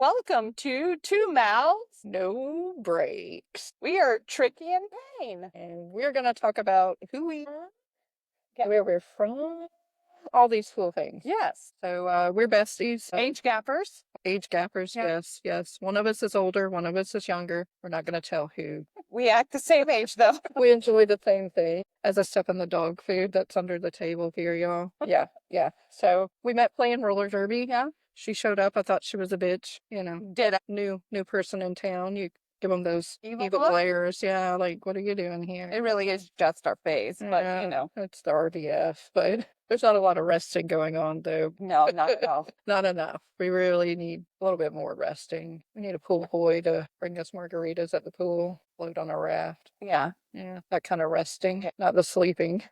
Welcome to Two Mouths, No Breaks. We are Tricky and Payne, and we're going to talk about who we are, where we're from, all these cool things. Yes. So we're besties. Age gappers. Age gappers, yeah. Yes. One of us is older, one of us is younger. We're not going to tell who. We act the same age, though. We enjoy the same thing. As I step in the dog food that's under the table here, y'all. Yeah. So we met playing roller derby, yeah. She showed up. I thought she was a bitch, Did a new person in town. You give them those evil glares. Yeah, like, what are you doing here? It really is just our face, but it's the RDF. But there's not a lot of resting going on, though. No, not at all. Not enough. We really need a little bit more resting. We need a pool boy to bring us margaritas at the pool, float on a raft. Yeah, that kind of resting, not the sleeping.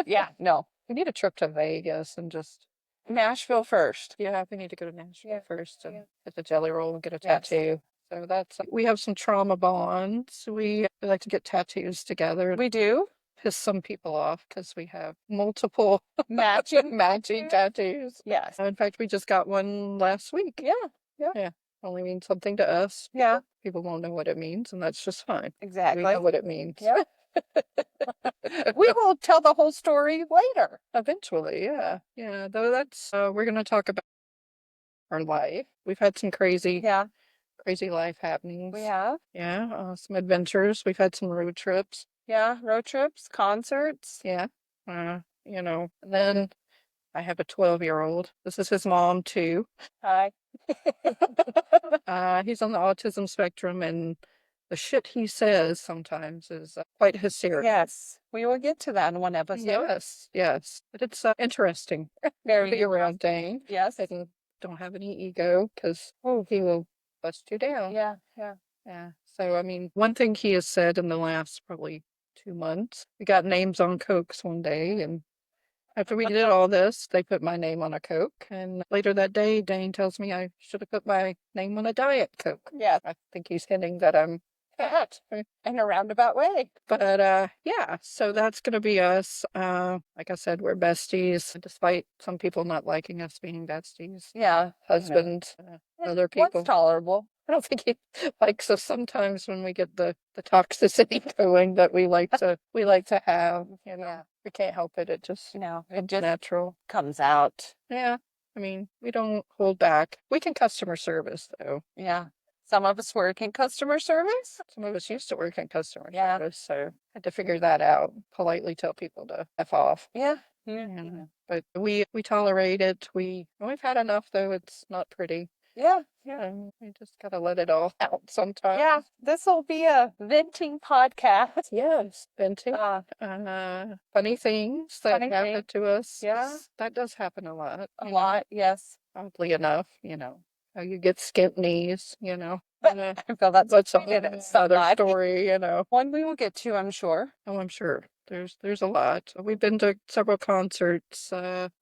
Yeah, no. We need a trip to Vegas and just Nashville first. Yeah, we need to go to Nashville first and get the jelly roll and get a tattoo. So we have some trauma bonds. We like to get tattoos together. We do. Piss some people off because we have multiple matching tattoos. Yes. In fact, we just got one last week. Yeah. Only means something to us. Yeah. People won't know what it means, and that's just fine. Exactly. We know what it means. Yeah. We will tell the whole story later. Eventually, yeah. Yeah, though we're going to talk about our life. We've had some crazy life happenings. We have. Yeah, some adventures. We've had some road trips. Yeah, road trips, concerts. Yeah. And then I have a 12-year-old. This is his mom, too. Hi. He's on the autism spectrum, and the shit he says sometimes is quite hysterical. Yes, we will get to that in one episode. Yes. But it's interesting. Very be around Dane. Yes. And don't have any ego because he will bust you down. Yeah. So, I mean, one thing he has said in the last probably 2 months, we got names on Cokes one day, and after we did all this, they put my name on a Coke. And later that day, Dane tells me I should have put my name on a Diet Coke. Yeah. I think he's hinting that I'm fat in a roundabout way. But, so that's going to be us. Like I said, we're besties, despite some people not liking us being besties. Yeah. Husband, other people. What's tolerable? I don't think he likes us sometimes when we get the toxicity going that we like to have, Yeah. We can't help it. It just natural comes out. Yeah. I mean, we don't hold back. We can customer service though. Yeah. Some of us work in customer service. Some of us used to work in customer service, so I had to figure that out. Politely tell people to F off. Yeah. But we tolerate it. We've had enough though. It's not pretty. Yeah. We just gotta let it all out sometimes. Yeah, this will be a venting podcast. Yes, venting. Funny things that happen to us. Yeah, that does happen a lot. A lot, yes. Oddly enough, how you get skimp knees, I feel that's another story, One we will get to, I'm sure. Oh, I'm sure. There's a lot. We've been to several concerts.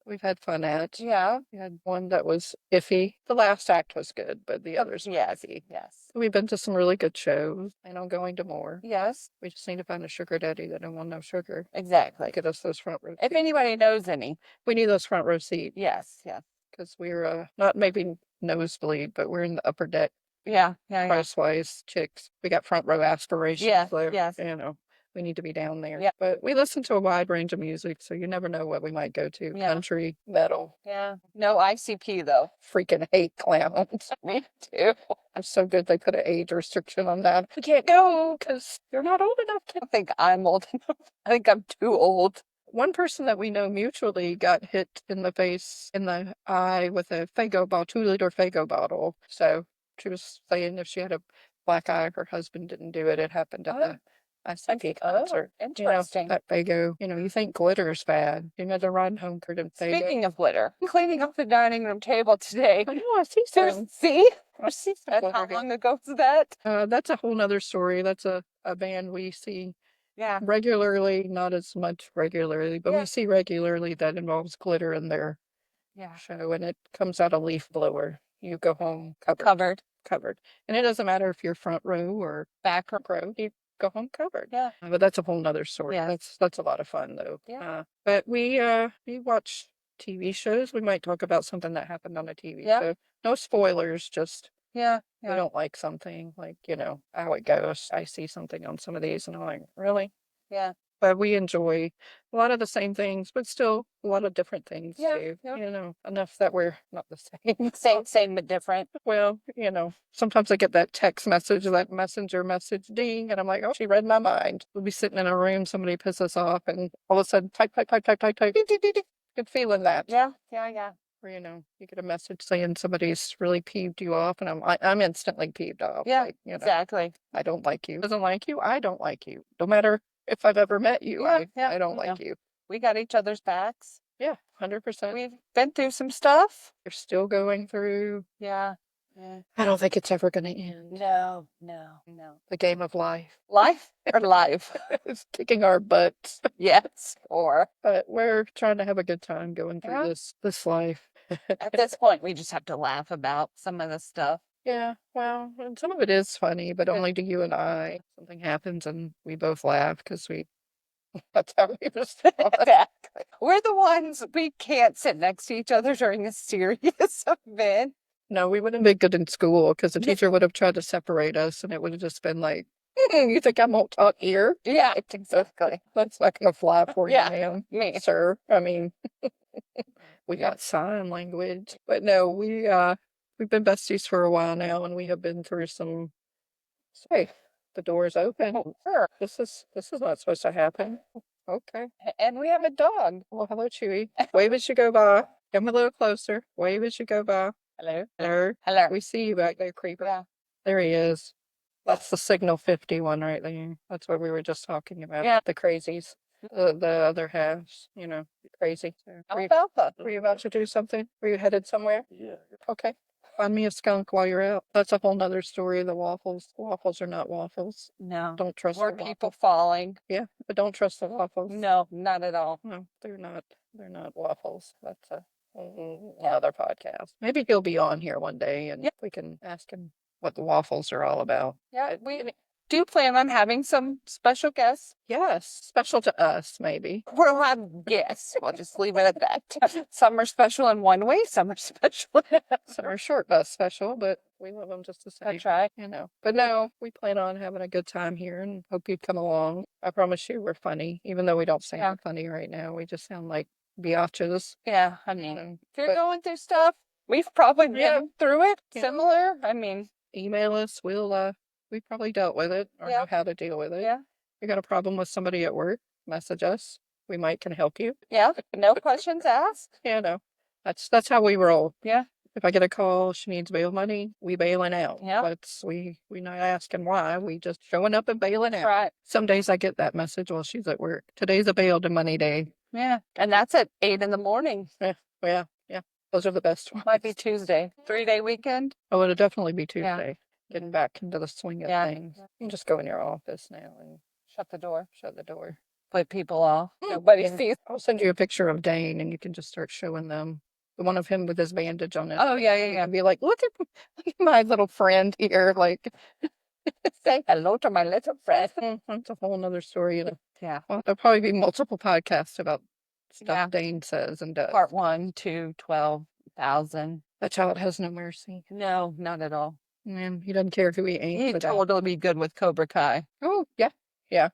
We've had fun at. Yeah. We had one that was iffy. The last act was good, but the others were iffy. Yes. We've been to some really good shows. I know going to more. Yes. We just need to find a sugar daddy that don't want no sugar. Exactly. Get us those front row seats. If anybody knows any. We need those front row seats. Yes. Because we're not maybe nosebleed, but we're in the upper deck. Yeah. Price-wise, chicks. We got front row aspirations. Yeah. Yes. We need to be down there. Yeah. But we listen to a wide range of music, so you never know what we might go to. Yeah. Country, metal. Yeah. No ICP, though. Freaking hate clowns. Me too. I'm so good they put an age restriction on that. We can't go because you're not old enough. I don't think I'm old enough. I think I'm too old. One person that we know mutually got hit in the face, in the eye with a Faygo bottle, 2-liter Faygo bottle. So she was saying if she had a black eye, her husband didn't do it. It happened at the ICP concert. Interesting. That Faygo, you think glitter's bad. They're riding home for them Faygo. Speaking of glitter, cleaning up the dining room table today. I know, I see some. See? I see some. How long ago was that? That's a whole nother story. That's a band we see. Yeah. Regularly, not as much regularly, but we see regularly that involves glitter in their show, and it comes out a leaf blower. You go home covered. And it doesn't matter if you're front row or back row, you go home covered. Yeah. But that's a whole nother story. Yeah. That's a lot of fun though. Yeah. But we watch TV shows. We might talk about something that happened on a TV show. No spoilers, just Yeah, we don't like something, like, how it goes. I see something on some of these and I'm like, really? Yeah. But we enjoy a lot of the same things, but still a lot of different things too. Yeah. Enough that we're not the same. Same, but different. Well, sometimes I get that text message, that messenger message ding, and I'm like, oh, she read my mind. We'll be sitting in a room, somebody pisses off, and all of a sudden, type, type, type, type, type, type, ding, ding, ding, ding. Good feeling that. Yeah, yeah, yeah. Or, you get a message saying somebody's really peeved you off, and I'm instantly peeved off. Yeah, like, exactly. I don't like you. Doesn't like you. I don't like you. No matter if I've ever met you, I don't like you. We got each other's backs. Yeah, 100%. We've been through some stuff. You're still going through. Yeah. Yeah. I don't think it's ever going to end. No, no, no. The game of life. Life or life? It's kicking our butts. Yes, but we're trying to have a good time going through this life. At this point, we just have to laugh about some of the stuff. Yeah, well, and some of it is funny, but only to you and I. Something happens and we both laugh because that's how we respond. Exactly. We're the ones, we can't sit next to each other during a serious event. No, we wouldn't be good in school because the teacher would have tried to separate us and it would have just been like, you think I won't talk here? Yeah, exactly. That's not going to fly for you, ma'am. Me. Sir. I mean, we got sign language. But no, we've been besties for a while now and we have been through some. Hey, the door is open. Oh, sure. This is not supposed to happen. Okay. And we have a dog. Well, hello, Chewy. Wave as you go by. Come a little closer. Wave as you go by. Hello. Hello. Hello. We see you back there, creeper. Yeah. There he is. That's the Signal 51 right there. That's what we were just talking about. Yeah. The crazies. The other halves, crazy. Alfalfa. Were you about to do something? Were you headed somewhere? Yeah. Okay. Find me a skunk while you're out. That's a whole nother story. The waffles. Waffles are not waffles. No. Don't trust Or people falling. Yeah, but don't trust the waffles. No, not at all. No, they're not. They're not waffles. That's another podcast. Maybe he'll be on here one day and we can ask him what the waffles are all about. Yeah, we do plan on having some special guests. Yes, special to us, maybe. We'll have guests. We'll just leave it at that. Some are special in one way, some are special. Some are short bus special, but we love them just the same. That's right. But no, we plan on having a good time here and hope you'd come along. I promise you we're funny, even though we don't sound funny right now. We just sound like biatches. Yeah, I mean, if you're going through stuff, we've probably been through it. Similar. I mean, email us. We probably dealt with it or know how to deal with it. Yeah. You got a problem with somebody at work, message us. We can help you. Yeah. No questions asked. Yeah, no. That's how we roll. Yeah. If I get a call, she needs bail money, we bailing out. Yeah. We not asking why. We just showing up and bailing out. Right. Some days I get that message while she's at work. Today's a bail to money day. Yeah. And that's at 8 a.m. Yeah. Yeah. Yeah. Those are the best ones. Might be Tuesday. 3-day weekend. Oh, it'll definitely be Tuesday. Yeah. Getting back into the swing of things. You can just go in your office now and shut the door. Put people off. Nobody sees. I'll send you a picture of Dane and you can just start showing them the one of him with his bandage on it. Oh, yeah, yeah, yeah. And be like, look at my little friend here. Like, say hello to my little friend. That's a whole nother story. Yeah. Well, there'll probably be multiple podcasts about stuff Dane says and does. Part 1, 2, 12,000. That child has no mercy. No, not at all. Man, he doesn't care who he ain't. He'd totally be good with Cobra Kai. Oh, yeah. Yeah.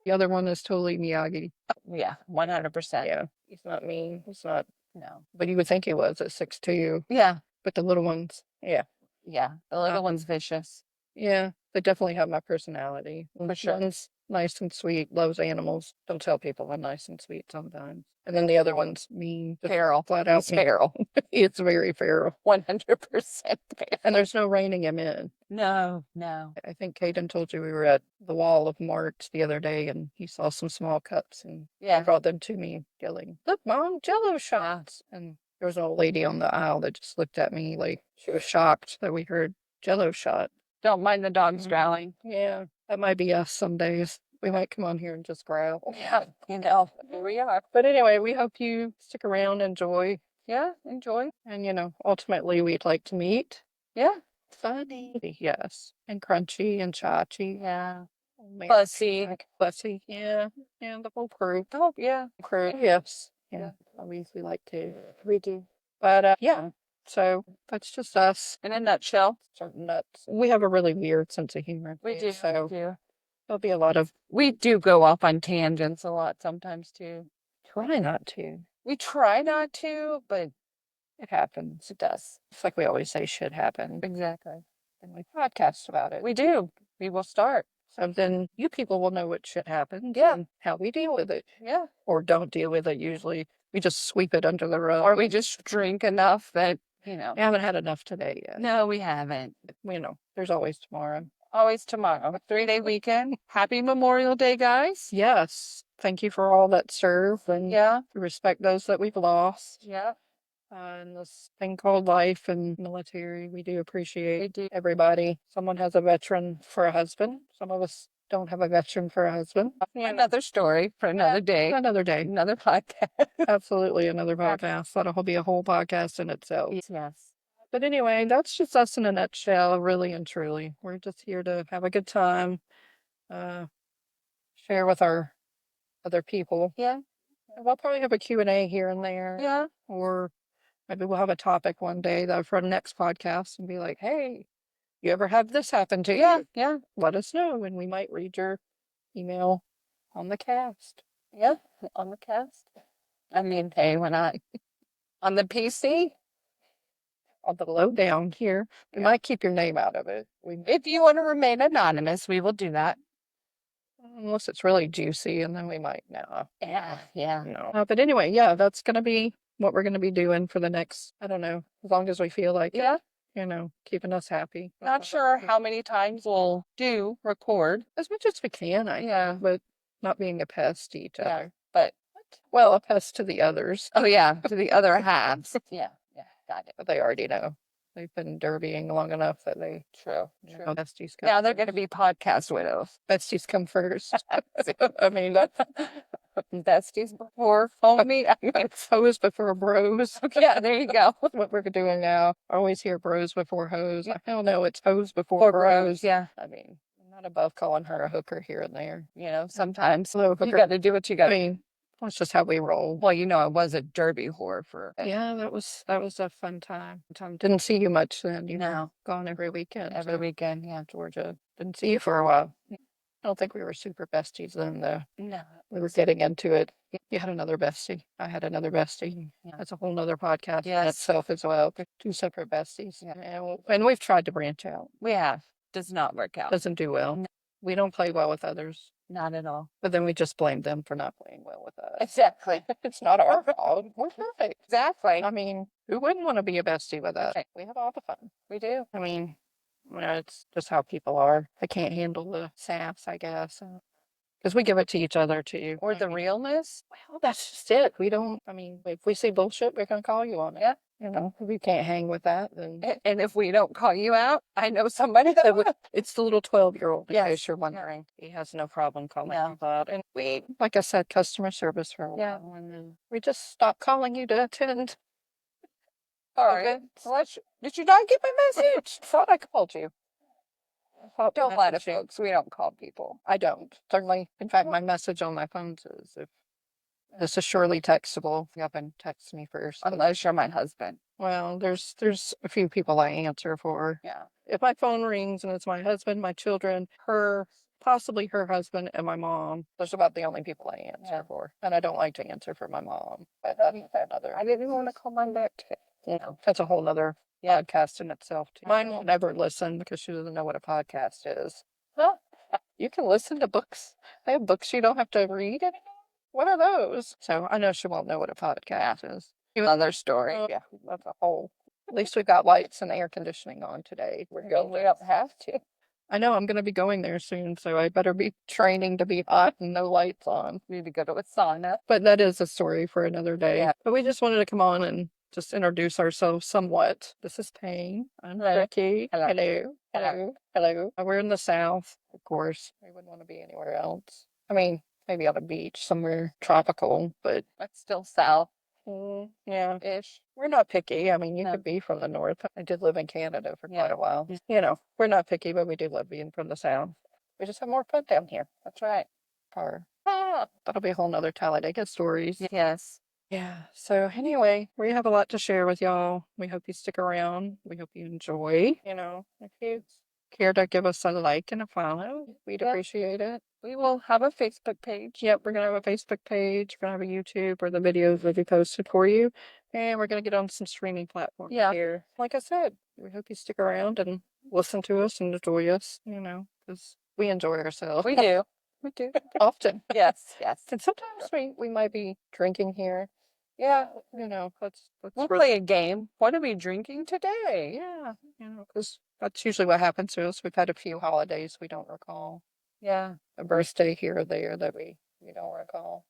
The other one is totally Miyagi. Oh, yeah, 100%. Yeah. He's not mean. He's not. No. But you would think he was at 6'2". Yeah. But the little ones, yeah. Yeah. The little one's vicious. Yeah. They definitely have my personality. For sure. One's nice and sweet, loves animals. Don't tell people I'm nice and sweet sometimes. And then the other one's mean. Feral. Flat out feral. It's very feral. 100% feral. And there's no reining him in. No, no. I think Caden told you we were at the Wall of March the other day and he saw some small cups and he brought them to me yelling, look, Mom, Jello shots. And there was an old lady on the aisle that just looked at me like she was shocked that we heard Jello shot. Don't mind the dogs growling. Yeah, that might be us some days. We might come on here and just growl. Yeah, here we are. But anyway, we hope you stick around, enjoy. Yeah, enjoy. And, ultimately we'd like to meet. Yeah. Funny. Yes. And Crunchy and Chachi. Yeah. Fussy. Fussy. Yeah. And the whole crew. Oh, yeah. Crew. Yes. Yeah. We like to. We do. But, yeah. So that's just us. In a nutshell. Certain nuts. We have a really weird sense of humor. We do. So We do. there'll be a lot of. We do go off on tangents a lot sometimes too. Try not to. We try not to, but it happens. It does. It's like we always say should happen. Exactly. And we podcast about it. We do. We will start. So then you people will know what shit happens. Yeah. And how we deal with it. Yeah. Or don't deal with it usually. We just sweep it under the rug. Or we just drink enough that, we haven't had enough today yet. No, we haven't. There's always tomorrow. Always tomorrow. A 3-day weekend. Happy Memorial Day, guys. Yes. Thank you for all that serve and respect those that we've lost. Yeah. In this thing called life and military, we do appreciate everybody. Someone has a veteran for a husband. Some of us don't have a veteran for a husband. Another story for another day. Another day. Another podcast. Absolutely another podcast. That'll be a whole podcast in itself. Yes. But anyway, that's just us in a nutshell, really and truly. We're just here to have a good time, share with our other people. Yeah. We'll probably have a Q&A here and there. Yeah. Or maybe we'll have a topic one day that for the next podcast and be like, hey, you ever have this happen to you? Yeah. Let us know and we might read your email on the cast. Yeah. On the cast. I mean, hey, we're not on the PC. On the lowdown here. We might keep your name out of it. If you want to remain anonymous, we will do that. Unless it's really juicy, and then we might know. Yeah. No. But anyway, that's going to be what we're going to be doing for the next, I don't know, as long as we feel like it. Keeping us happy. Not sure how many times we'll record. As much as we can, but not being a pest to each other. But, well, a pest to the others. Oh, yeah, to the other halves. Yeah, got it. But they already know. They've been derbying long enough that they True. Besties come. Now they're going to be podcast widows. Besties come first. I mean, besties before homie. It's hoes before bros. Yeah, there you go. What we're doing now. I always hear bros before hoes. Hell no, it's hoes before bros. Yeah. I mean, I'm not above calling her a hooker here and there. Sometimes you got to do what you got. I mean, that's just how we roll. Well, I was a derby whore for. Yeah, that was a fun time. Didn't see you much then. You know, gone every weekend. Every weekend, yeah. Georgia. Didn't see you for a while. I don't think we were super besties then, though. No. We were getting into it. You had another bestie. I had another bestie. Yeah. That's a whole nother podcast in itself as well. Two separate besties. Yeah. And we've tried to branch out. We have. Does not work out. Doesn't do well. No. We don't play well with others. Not at all. But then we just blame them for not playing well with us. Exactly. It's not our fault. We're perfect. Exactly. I mean, who wouldn't want to be a bestie with us? We have all the fun. We do. I mean, it's just how people are. They can't handle the sass, I guess. Because we give it to each other, too. Or the realness. Well, that's just it. We don't, if we see bullshit, we're going to call you on it. Yeah. If we can't hang with that, then. And if we don't call you out, I know somebody that would. It's the little 12-year-old, in yes. case you're wondering. He has no problem calling you out. And we, like I said, customer service for a while. And then we just stopped calling you to attend. All right. Did you not get my message? I thought I called you. Don't lie to folks. We don't call people. I don't. Certainly. In fact, my message on my phone says if this is surely textable. You can text me first. Unless you're my husband. Well, there's a few people I answer for. Yeah. If my phone rings and it's my husband, my children, possibly her husband, and my mom, those are about the only people I answer for. And I don't like to answer for my mom. But I didn't even want to call mine back today. That's a whole nother podcast in itself, too. Mine will never listen because she doesn't know what a podcast is. Huh? You can listen to books. They have books you don't have to read anymore. What are those? So I know she won't know what a podcast is. Another story. Yeah, that's a whole. At least we've got lights and air conditioning on today. We don't have to. I know I'm going to be going there soon, so I better be training to be hot and no lights on. We need to go to a sauna. But that is a story for another day. Yeah. But we just wanted to come on and just introduce ourselves somewhat. This is Payne. I'm Becky. Hello. We're in the South, of course. We wouldn't want to be anywhere else. Maybe on a beach somewhere tropical, but that's still South. Yeah. Ish. We're not picky. You could be from the North. I did live in Canada for quite a while. We're not picky, but we do love being from the South. We just have more fun down here. That's right. That'll be a whole nother Talladega stories. Yes. Yeah. So anyway, we have a lot to share with y'all. We hope you stick around. We hope you enjoy. If you care to give us a like and a follow, we'd Yep. appreciate it. We will have a Facebook page. Yep, we're gonna have a Facebook page. We're gonna have a YouTube where the videos will be posted for you, and we're gonna get on some streaming platforms Yeah. here. Like I said, we hope you stick around and listen to us and enjoy us. Because we enjoy ourselves. We do. We do. Often. Yes, yes. And sometimes we might be drinking here. Yeah. Let's We'll play a game. What are we drinking today? Yeah, because that's usually what happens to us. We've had a few holidays we don't recall. Yeah. A birthday here or there that we don't recall.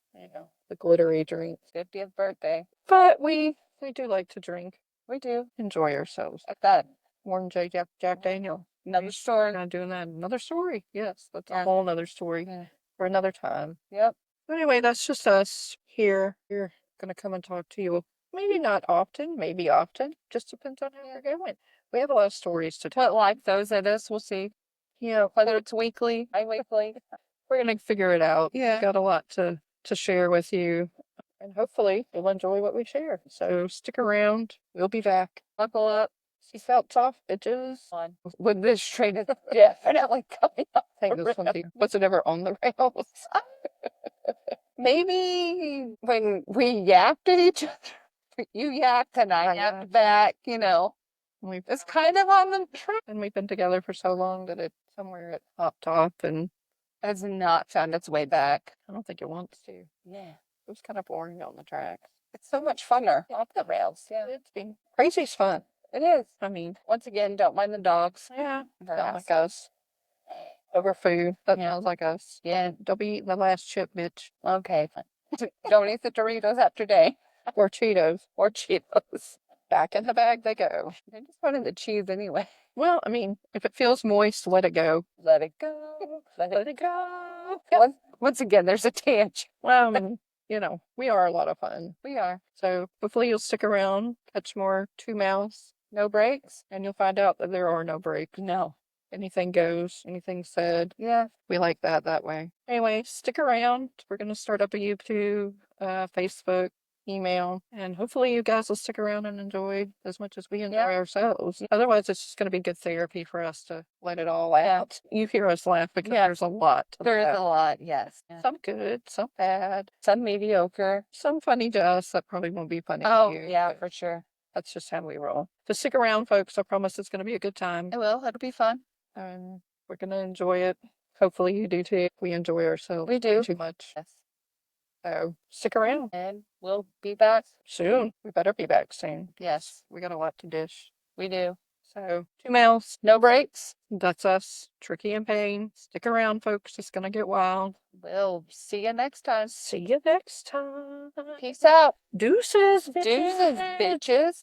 The glittery drink. 50th birthday. But we do like to drink, We do. enjoy ourselves. At that. Warren J. Jack Daniel. Another We're story. not doing that. Another story. Yes, that's a Yeah. whole nother story Yeah. for another time. Yep. Anyway, that's just us here. We're gonna come and talk to you. Maybe not often, maybe often. Just depends on how we're going. We have a lot of stories to tell. What life throws at us, we'll see. Yeah, Whether it's weekly, bi-weekly. we're gonna figure it out. Yeah. We've got a lot to share with you, and hopefully you'll enjoy what we share. So stick around. We'll be back. Buckle up. Seatbelts off, bitches. On. When this train is definitely coming up. I think this one wasn't ever on the rails. Maybe when we yapped at each other, you yapped and I yapped back, It's kind of on the track. And we've been together for so long that it hopped off, and Has not found its way back. I don't think it wants to. Yeah. It was kind of boring on the track. It's so much funner off the rails. Yeah. It's been crazy's fun. It is. I mean, Once again, don't mind the dogs. yeah, They're not like awesome. us. Over food. That Yeah. sounds like us. Yeah. Don't be eating the last chip, bitch. Okay. Fine. Don't eat the Doritos after day. Or Cheetos. Or Cheetos. Back in the bag they go. I just wanted the cheese anyway. Well, I mean, if it feels moist, let it go. Let it go. Let it go. Once again, there's a tangent. Well, I mean, we are a lot of fun. We are. So hopefully you'll stick around, catch more Two Mouths, No breaks? and you'll find out that there are no breaks. No. Anything goes, anything said. Yeah. We like that way. Anyway, stick around. We're going to start up a YouTube, Facebook, email, and hopefully you guys will stick around and enjoy as much as we enjoy ourselves. Otherwise, it's just going to be good therapy for us to let it all out. You hear us laugh because there's a lot. There is a lot, yes. Some good, some bad, Some mediocre. some funny to us that probably won't be funny Oh, to you. yeah, but for sure. That's just how we roll. So stick around, folks. I promise it's going to be a good time. It will. It'll be fun. And we're going to enjoy it. Hopefully you do too. We enjoy ourselves. We do. Too much. Yes. So stick around. And we'll be back Soon. We better be back soon. Yes, We got a lot to dish. we do. So, Two Mouths. No breaks. That's us. Tricky and Pain. Stick around, folks. It's going to get wild. We'll see you next time. See you next time. Peace out. Deuces, Deuces, bitches.